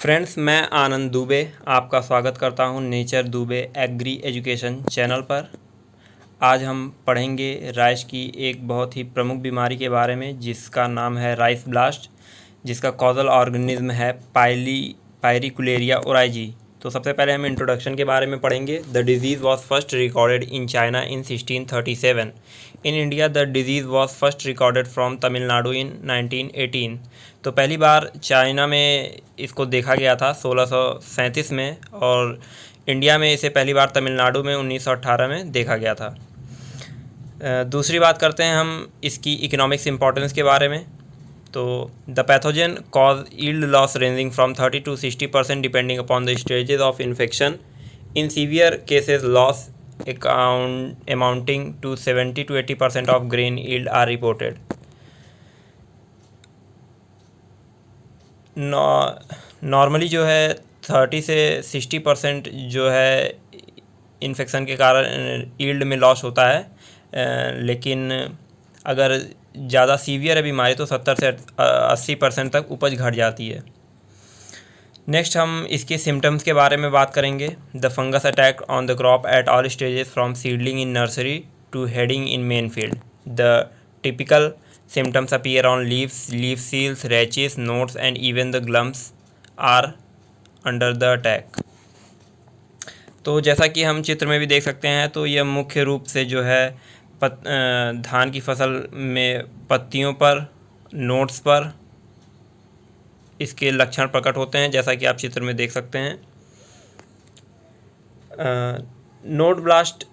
Friends, मैं आनंद दुबे आपका स्वागत करता हूं nature Dubey agri education channel पर। आज हम पढ़ेंगे राइस की एक बहुत ही प्रमुख बीमारी के बारे में जिसका नाम है राइस ब्लास्ट, जिसका कॉजल ऑर्गेनिज्म है पायरिकुलेरिया ओराइजी। तो सबसे पहले हम इंट्रोडक्शन के बारे में पढ़ेंगे। The disease was first recorded in China in 1637। In India the disease was first recorded from Tamil Nadu in 1918। तो पहली बार चाइना में इसको देखा गया था 1637 में, और इंडिया में इसे पहली बार तमिलनाडु में 1918 में देखा गया था। दूसरी बात करते हैं हम इसकी इकोनॉमिक्स इंपॉर्टेंस के बारे में। तो the pathogen cause yield loss ranging from 30 to 60% depending upon the stages of infection. In severe cases loss amounting to 70 to 80% of grain yield are reported. Normally जो है 30 से 60% जो है इन्फेक्शन के कारण यील्ड में लॉस होता है, लेकिन अगर ज़्यादा सीवियर है बीमारी तो 70 से 80% तक उपज घट जाती है। नेक्स्ट हम इसके सिम्टम्स के बारे में बात करेंगे। The fungus attack on the crop at all stages from seedling in nursery two heading in main field. The typical symptoms appear on leaves, leaf seals, rashes, nodes and even the glums are under the attack। तो जैसा कि हम चित्र में भी देख सकते हैं, तो यह मुख्य रूप से जो है धान की फसल में पत्तियों पर, नोड्स पर इसके लक्षण प्रकट होते हैं, जैसा कि आप चित्र में देख सकते हैं। नोड ब्लास्ट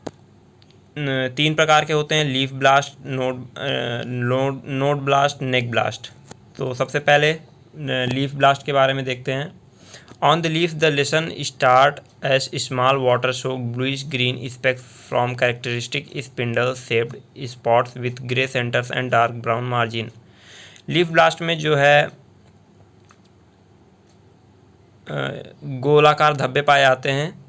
3 प्रकार के होते हैं: लीफ ब्लास्ट, नोड ब्लास्ट, नेक ब्लास्ट। तो सबसे पहले लीफ ब्लास्ट के बारे में देखते हैं। On the leaf the lesion start as small water soak bluish green specks from characteristic spindle shaped spots with grey centres and dark brown margin. Leaf blast में जो है गोलाकार धब्बे पाए जाते हैं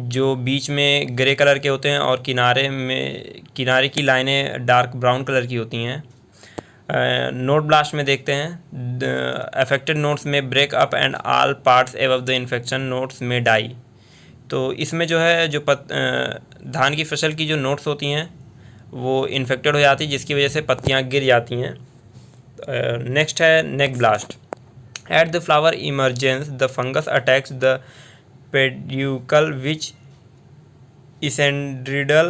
जो बीच में ग्रे कलर के होते हैं और किनारे की लाइनें डार्क ब्राउन कलर की होती हैं। नोड ब्लास्ट में देखते हैं अफेक्टेड नोड्स में break up and all parts above the infection nodes में डाई। तो इसमें जो है जो धान की फसल की जो नोड्स होती हैं वो इन्फेक्टेड हो जाती है, जिसकी वजह से पत्तियां गिर जाती हैं। नेक्स्ट है neck blast. At the flower emergence the fungus attacks the peduncle which eccentrical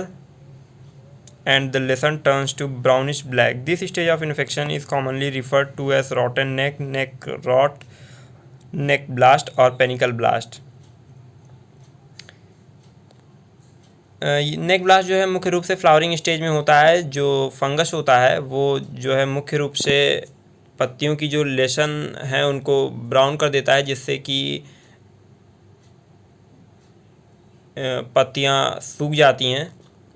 and the lesion turns to brownish black. This stage of infection is commonly referred to as rotten neck, neck rot, neck blast or panicle blast. Neck blast जो है मुख्य रूप से flowering stage में होता है। जो fungus होता है वो जो है मुख्य रूप से पत्तियों की जो लेशन है उनको ब्राउन कर देता है, जिससे कि पत्तियां सूख जाती हैं,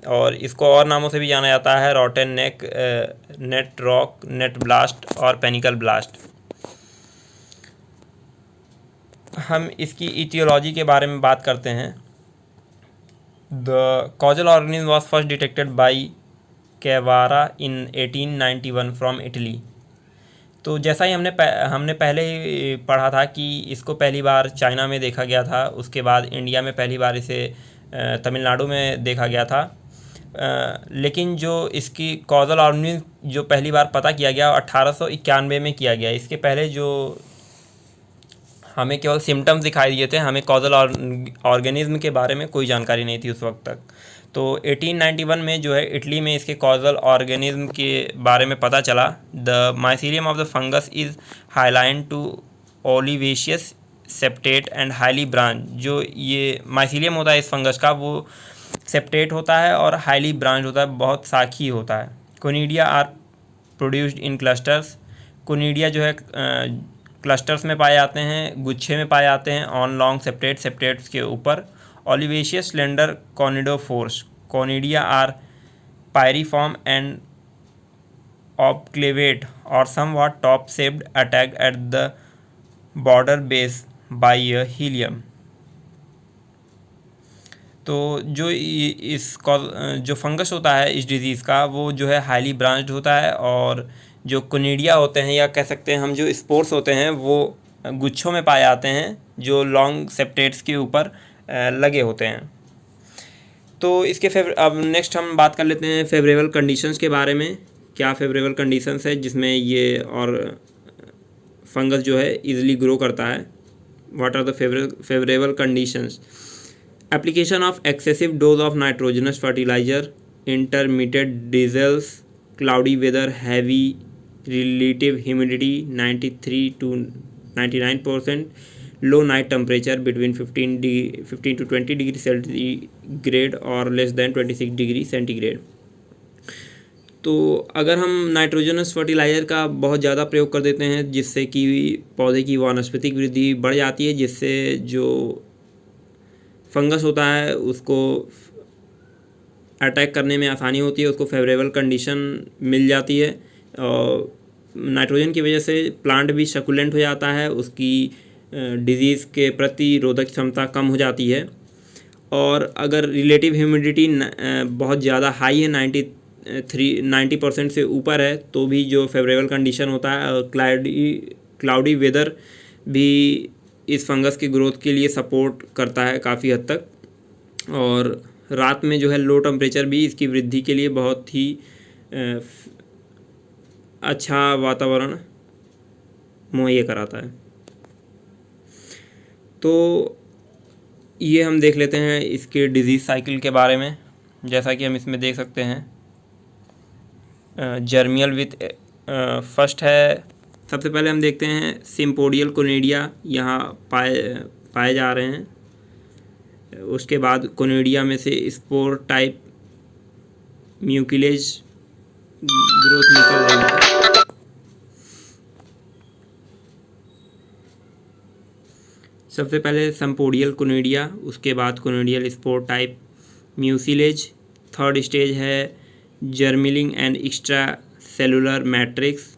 और इसको और नामों से भी जाना जाता है: rotten neck, neck rot, neck blast और पैनिकल ब्लास्ट। हम इसकी इटियोलॉजी के बारे में बात करते हैं। The causal organism was first detected by Cavara in 1891 from Italy. तो जैसा ही हमने पहले ही पढ़ा था कि इसको पहली बार चाइना में देखा गया था, उसके बाद इंडिया में पहली बार इसे तमिलनाडु में देखा गया था। लेकिन जो इसकी कॉजल ऑर्गेनिज्म जो पहली बार पता किया गया 1891 में किया गया। इसके पहले जो हमें केवल सिम्टम्स दिखाई दिए थे, हमें कॉजल ऑर्गेनिज्म के बारे में कोई जानकारी नहीं थी उस वक्त तक। तो 1891 में जो है इटली में इसके कॉजल ऑर्गेनिज्म के बारे में पता चला। The mycelium of the fungus is hyaline to olivaceous septate and highly branch. जो ये माइसीलियम होता है इस फंगस का, वो सेप्टेट होता है और हाईली ब्रांच होता है, बहुत शाखी होता है। Conidia are produced in clusters. Conidia जो है क्लस्टर्स में पाए जाते हैं, गुच्छे में पाए जाते हैं ऑन लॉन्ग सेप्टेट्स के ऊपर। Olivaceous slender conidophores. Conidia are pyriform and obclavate or somewhat top-shaped, attacked at the border base by a helium. तो जो फंगस होता है इस डिजीज़ का, वो जो है हाईली ब्रांच्ड होता है, और जो कोनिडिया होते हैं या कह सकते हैं हम जो स्पोर्स होते हैं वो गुच्छों में पाए जाते हैं, जो लॉन्ग सेप्टेट्स के ऊपर लगे होते हैं। तो इसके अब नेक्स्ट हम बात कर लेते हैं फेवरेबल कंडीशंस के बारे में। क्या फेवरेबल कंडीशंस है जिसमें ये और फंगस जो है इजीली ग्रो करता है। What are the favourable conditions? Application of excessive dose of nitrogenous fertilizer, intermittent drizzles, cloudy weather, heavy relative humidity 93 to 99%, low night temperature between 15 to 20 degree centigrade or less than 26 degree centigrade। तो अगर हम nitrogenous fertiliser का बहुत ज़्यादा प्रयोग कर देते हैं जिससे कि पौधे की वानस्पतिक वृद्धि बढ़ जाती है, जिससे जो फंगस होता है उसको अटैक करने में आसानी होती है, उसको फेवरेबल कंडीशन मिल जाती है। और नाइट्रोजन की वजह से प्लांट भी सक्यूलेंट हो जाता है, उसकी डिजीज़ के प्रतिरोधक क्षमता कम हो जाती है। और अगर रिलेटिव ह्यूमिडिटी बहुत ज़्यादा हाई है, 90% से ऊपर है, तो भी जो फेवरेबल कंडीशन होता है, और क्लाउडी वेदर भी इस फंगस की ग्रोथ के लिए सपोर्ट करता है काफ़ी हद तक। और रात में जो है लो टेम्परेचर भी इसकी वृद्धि के लिए बहुत ही अच्छा वातावरण मुहैया कराता है। तो ये हम देख लेते हैं इसके डिजीज़ साइकिल के बारे में। जैसा कि हम इसमें देख सकते हैं, जर्मियल विथ फर्स्ट है। सबसे पहले हम देखते हैं सिम्पोडियल कोनिडिया यहाँ पाए जा रहे हैं। उसके बाद कोनिडिया में से स्पोर टाइप म्यूकिलेज ग्रोथ निकल रही है। सबसे पहले सिम्पोडियल कोनिडिया, उसके बाद conidial spore type mucilage. Third stage है germling and extra cellular matrix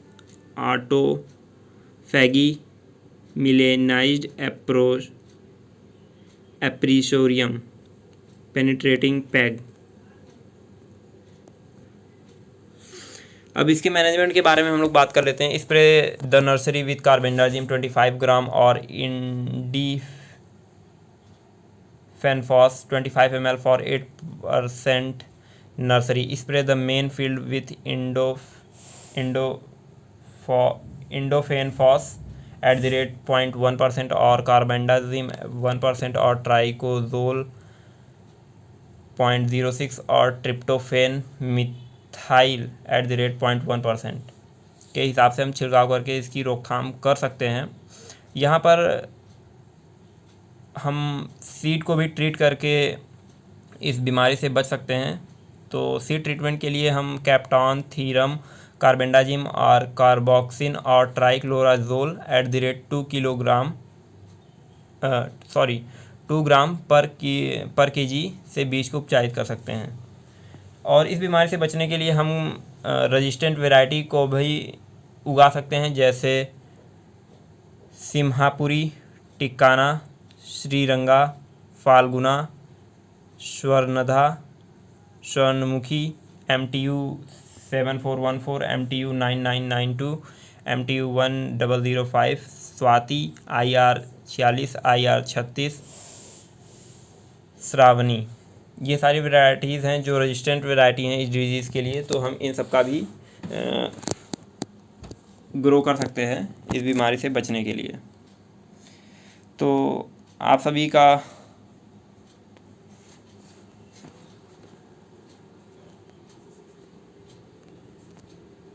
autophagy melanized appressorium penetrating peg. अब इसके मैनेजमेंट के बारे में हम लोग बात कर लेते हैं। Spray the nursery with carbendazim 25 gram और edifenphos 25 ml for 8% nursery. Spray the main field with edifenphos @0.1% और कार्बेंडाजिम 1% और ट्राइकोजोल 0.06 और ट्रिप्टोफेन मिथाइल @0.1% के हिसाब से हम छिड़काव करके इसकी रोकथाम कर सकते हैं। यहाँ पर हम सीड को भी ट्रीट करके इस बीमारी से बच सकते हैं। तो सीड ट्रीटमेंट के लिए हम कैप्टॉन, थीरम, कार्बेंडाजिम और कार्बोक्सिन और ट्राइक्लोराजोल @2 ग्राम पर केजी से बीज को उपचारित कर सकते हैं। और इस बीमारी से बचने के लिए हम रेजिस्टेंट वैरायटी को भी उगा सकते हैं, जैसे Simhapuri, टिक्काना, Sriranga, Phalguna, स्वर्णधा, Swarnamukhi, MTU 7414, MTU 9992, MTU 1005, Swati, IR 46, IR 36, Shravani. ये सारी वैरायटीज़ हैं जो रेजिस्टेंट वैरायटी हैं इस डिजीज़ के लिए। तो हम इन सब का भी ग्रो कर सकते हैं इस बीमारी से बचने के लिए। तो आप सभी का